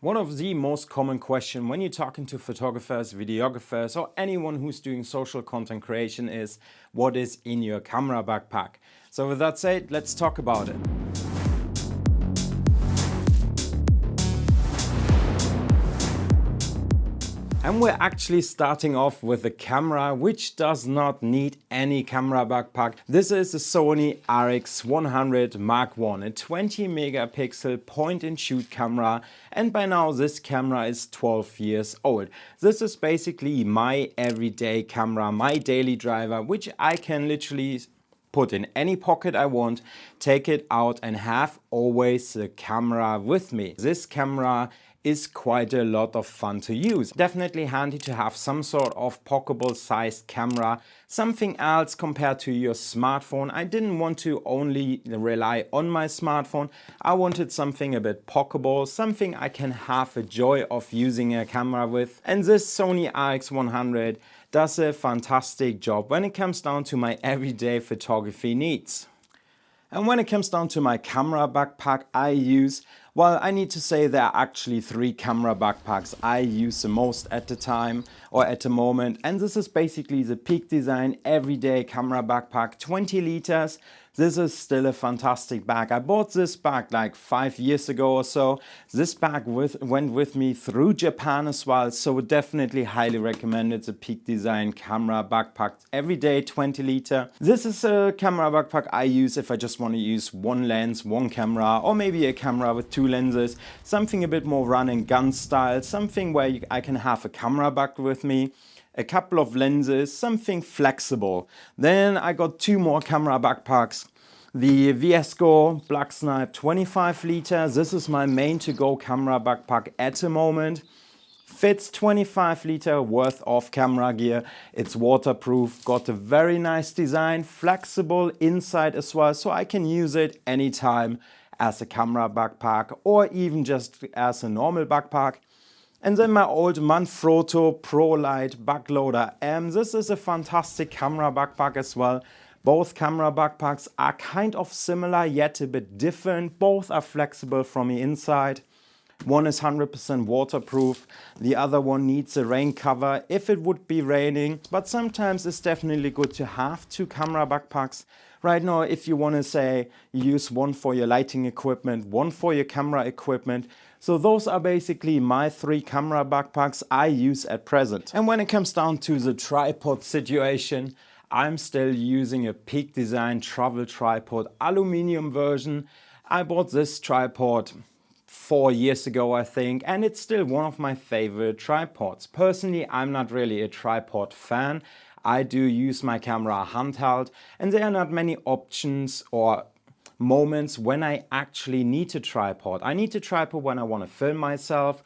One of the most common questions when you're talking to photographers, videographers, or anyone who's doing social content creation is, what is in your camera backpack? So with that said, let's talk about it. And we're actually starting off with a camera which does not need any camera backpack. This is the Sony RX100 Mark I, a 20 megapixel point and shoot camera. And by now this camera is 12 years old. This is basically my everyday camera, my daily driver, which I can literally put in any pocket I want, take it out and have always the camera with me. This camera is quite a lot of fun to use. Definitely handy to have some sort of pocketable sized camera, something else compared to your smartphone. I didn't want to only rely on my smartphone. I wanted something a bit pocketable, something I can have a joy of using a camera with. And this Sony RX100 does a fantastic job when it comes down to my everyday photography needs. And when it comes down to my camera backpack I use, well, I need to say there are actually 3 camera backpacks I use the most at the time or at the moment. And this is basically the Peak Design everyday camera backpack, 20 liters. This is still a fantastic bag. I bought this bag like 5 years ago or so. This bag went with me through Japan as well. So definitely highly recommended the Peak Design camera backpack everyday 20 liter. This is a camera backpack I use if I just want to use one lens, one camera, or maybe a camera with 2 lenses, something a bit more run and gun style, something where I can have a camera bag with me, a couple of lenses, something flexible. Then I got 2 more camera backpacks. The Viesco Black Snipe 25 liter. This is my main to-go camera backpack at the moment. Fits 25 liter worth of camera gear. It's waterproof, got a very nice design, flexible inside as well, so I can use it anytime as a camera backpack or even just as a normal backpack. And then my old Manfrotto Pro Light Backloader M. This is a fantastic camera backpack as well. Both camera backpacks are kind of similar yet a bit different. Both are flexible from the inside. One is 100% waterproof, the other one needs a rain cover if it would be raining, but sometimes it's definitely good to have 2 camera backpacks. Right now, if you want to say you use one for your lighting equipment, one for your camera equipment. So those are basically my 3 camera backpacks I use at present. And when it comes down to the tripod situation, I'm still using a Peak Design travel tripod aluminum version. I bought this tripod 4 years ago, I think, and it's still one of my favorite tripods. Personally, I'm not really a tripod fan. I do use my camera handheld, and there are not many options or moments when I actually need a tripod. I need a tripod when I want to film myself.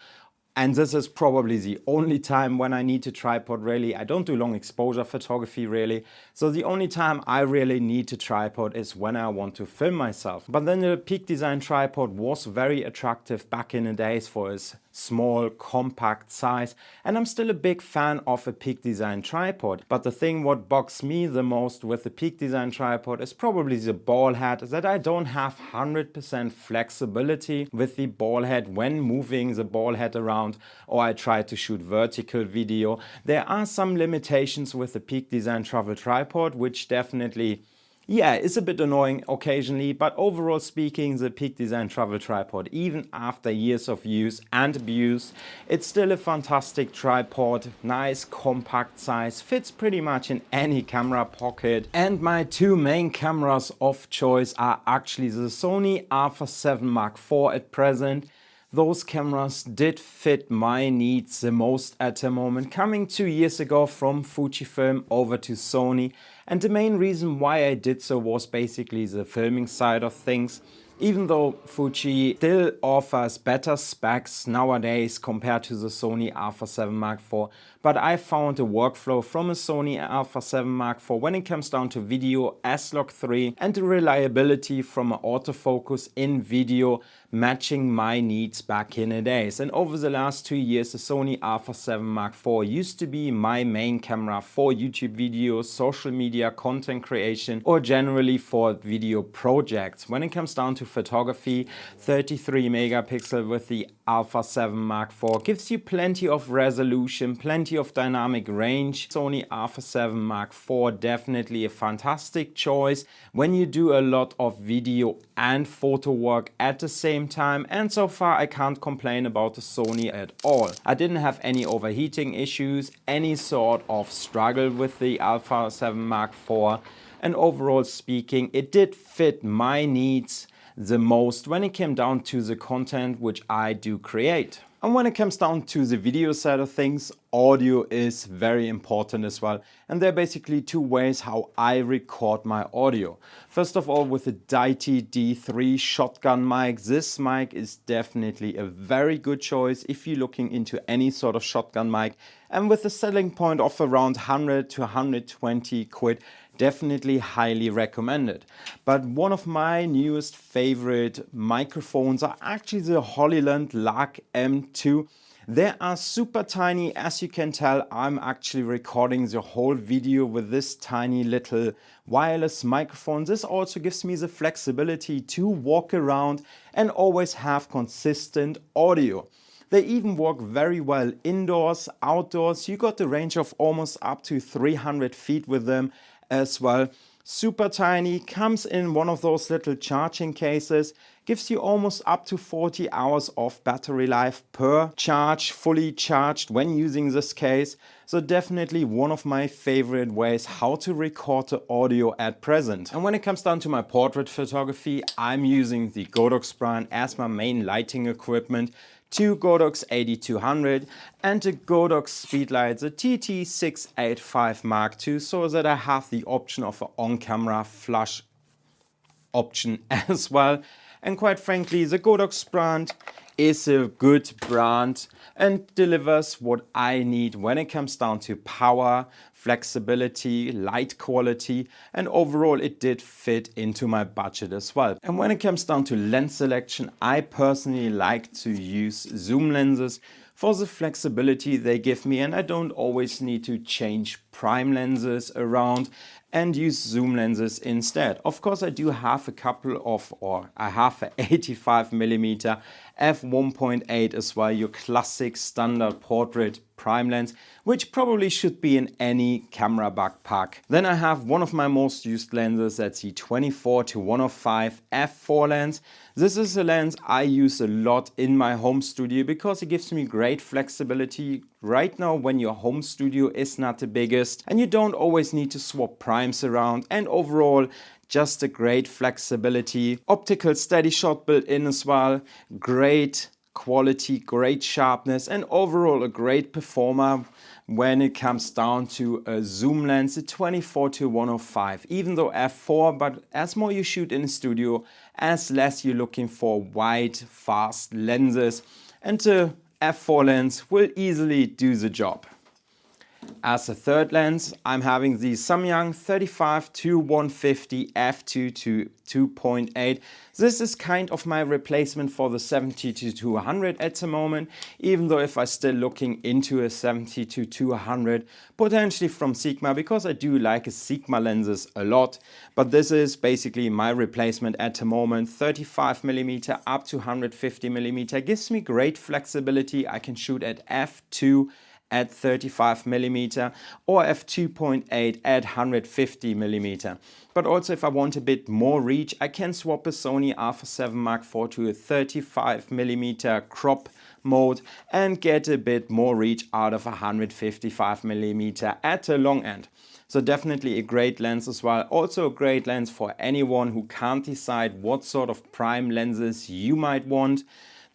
And this is probably the only time when I need a tripod really. I don't do long exposure photography really. So the only time I really need a tripod is when I want to film myself. But then the Peak Design tripod was very attractive back in the days for its small, compact size. And I'm still a big fan of a Peak Design tripod. But the thing what bugs me the most with the Peak Design tripod is probably the ball head, that I don't have 100% flexibility with the ball head when moving the ball head around, or I try to shoot vertical video. There are some limitations with the Peak Design travel tripod, which definitely, is a bit annoying occasionally, but overall speaking, the Peak Design travel tripod, even after years of use and abuse, it's still a fantastic tripod, nice compact size, fits pretty much in any camera pocket. And my 2 main cameras of choice are actually the Sony Alpha 7 Mark IV at present. Those cameras did fit my needs the most at the moment, coming 2 years ago from Fujifilm over to Sony. And the main reason why I did so was basically the filming side of things. Even though Fuji still offers better specs nowadays compared to the Sony Alpha 7 Mark IV, but I found a workflow from a Sony Alpha 7 Mark IV when it comes down to video S-Log 3 and the reliability from an autofocus in video matching my needs back in the days. And over the last 2 years, the Sony Alpha 7 Mark IV used to be my main camera for YouTube videos, social media, content creation, or generally for video projects. When it comes down to photography, 33 megapixel with the Alpha 7 Mark IV gives you plenty of resolution, plenty of dynamic range. Sony Alpha 7 Mark IV definitely a fantastic choice when you do a lot of video and photo work at the same time, and so far I can't complain about the Sony at all. I didn't have any overheating issues, any sort of struggle with the Alpha 7 Mark IV, and overall speaking it did fit my needs the most when it came down to the content which I do create. And when it comes down to the video side of things, audio is very important as well. And there are basically two ways how I record my audio. First of all, with the Deity D3 shotgun mic. This mic is definitely a very good choice if you're looking into any sort of shotgun mic. And with a selling point of around 100 to 120 quid, definitely highly recommended. But one of my newest favorite microphones are actually the Hollyland Lark M2. They are super tiny. As you can tell, I'm actually recording the whole video with this tiny little wireless microphone. This also gives me the flexibility to walk around and always have consistent audio. They even work very well indoors, outdoors. You got the range of almost up to 300 feet with them as well. Super tiny, comes in one of those little charging cases, gives you almost up to 40 hours of battery life per charge, fully charged when using this case. So definitely one of my favorite ways how to record the audio at present. And when it comes down to my portrait photography, I'm using the Godox brand as my main lighting equipment. Two Godox 8200 and a Godox Speedlight, the TT685 Mark II, so that I have the option of an on-camera flash option as well. And quite frankly, the Godox brand is a good brand and delivers what I need when it comes down to power, flexibility, light quality, and overall it did fit into my budget as well. And when it comes down to lens selection, I personally like to use zoom lenses for the flexibility they give me, and I don't always need to change prime lenses around and use zoom lenses instead. Of course, I do have a couple of, or I have an 85mm f1.8 as well, your classic standard portrait prime lens, which probably should be in any camera backpack. Then I have one of my most used lenses, that's the 24-105 f4 lens. This is a lens I use a lot in my home studio because it gives me great flexibility right now when your home studio is not the biggest and you don't always need to swap primes around, and overall just a great flexibility. Optical steady shot built in as well, great quality, great sharpness, and overall a great performer when it comes down to a zoom lens, the 24-105. Even though f4, but as more you shoot in the studio, as less you're looking for wide, fast lenses, and the f4 lens will easily do the job. As a third lens, I'm having the Samyang 35-150 f2 to 2.8. This is kind of my replacement for the 70-200 at the moment, even though if I'm still looking into a 70-200, potentially from Sigma, because I do like Sigma lenses a lot. But this is basically my replacement at the moment. 35mm up to 150mm gives me great flexibility. I can shoot at f2 at 35mm or f2.8 at 150mm. But also if I want a bit more reach, I can swap a Sony Alpha 7 Mark IV to a 35mm crop mode and get a bit more reach out of 155mm at the long end. So definitely a great lens as well. Also a great lens for anyone who can't decide what sort of prime lenses you might want.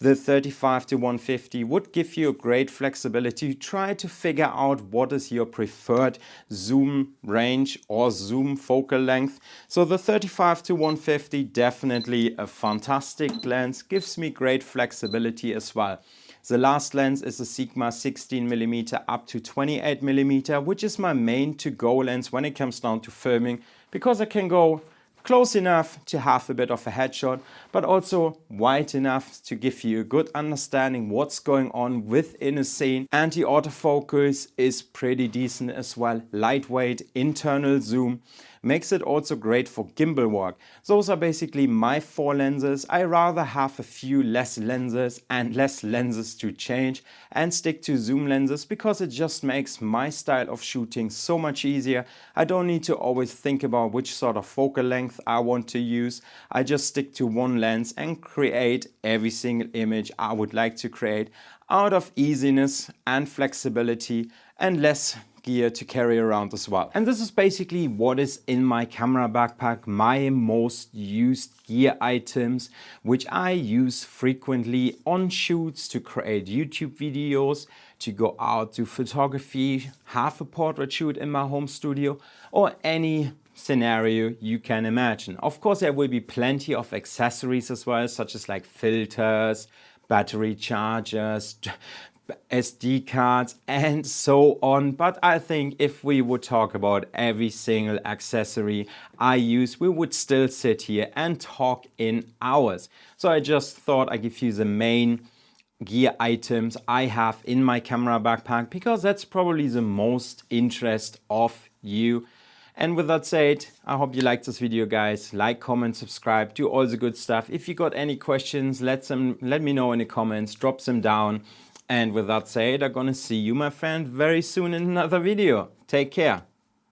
The 35-150 would give you a great flexibility to try to figure out what is your preferred zoom range or zoom focal length. So the 35-150 definitely a fantastic lens, gives me great flexibility as well. The last lens is a Sigma 16mm up to 28mm, which is my main to-go lens when it comes down to filming, because I can go close enough to have a bit of a headshot, but also wide enough to give you a good understanding what's going on within a scene. And the autofocus is pretty decent as well. Lightweight, internal zoom. Makes it also great for gimbal work. Those are basically my 4 lenses. I rather have a few less lenses and less lenses to change and stick to zoom lenses because it just makes my style of shooting so much easier. I don't need to always think about which sort of focal length I want to use. I just stick to one lens and create every single image I would like to create out of easiness and flexibility and less gear to carry around as well. And this is basically what is in my camera backpack, my most used gear items, which I use frequently on shoots to create YouTube videos, to go out to photography, have a portrait shoot in my home studio, or any scenario you can imagine. Of course, there will be plenty of accessories as well, such as like filters, battery chargers, SD cards and so on. But I think if we would talk about every single accessory I use, we would still sit here and talk in hours. So I just thought I'd give you the main gear items I have in my camera backpack because that's probably the most interest of you. And with that said, I hope you liked this video, guys. Like, comment, subscribe, do all the good stuff. If you got any questions, let me know in the comments, drop them down. And with that said, I'm gonna see you, my friend, very soon in another video. Take care.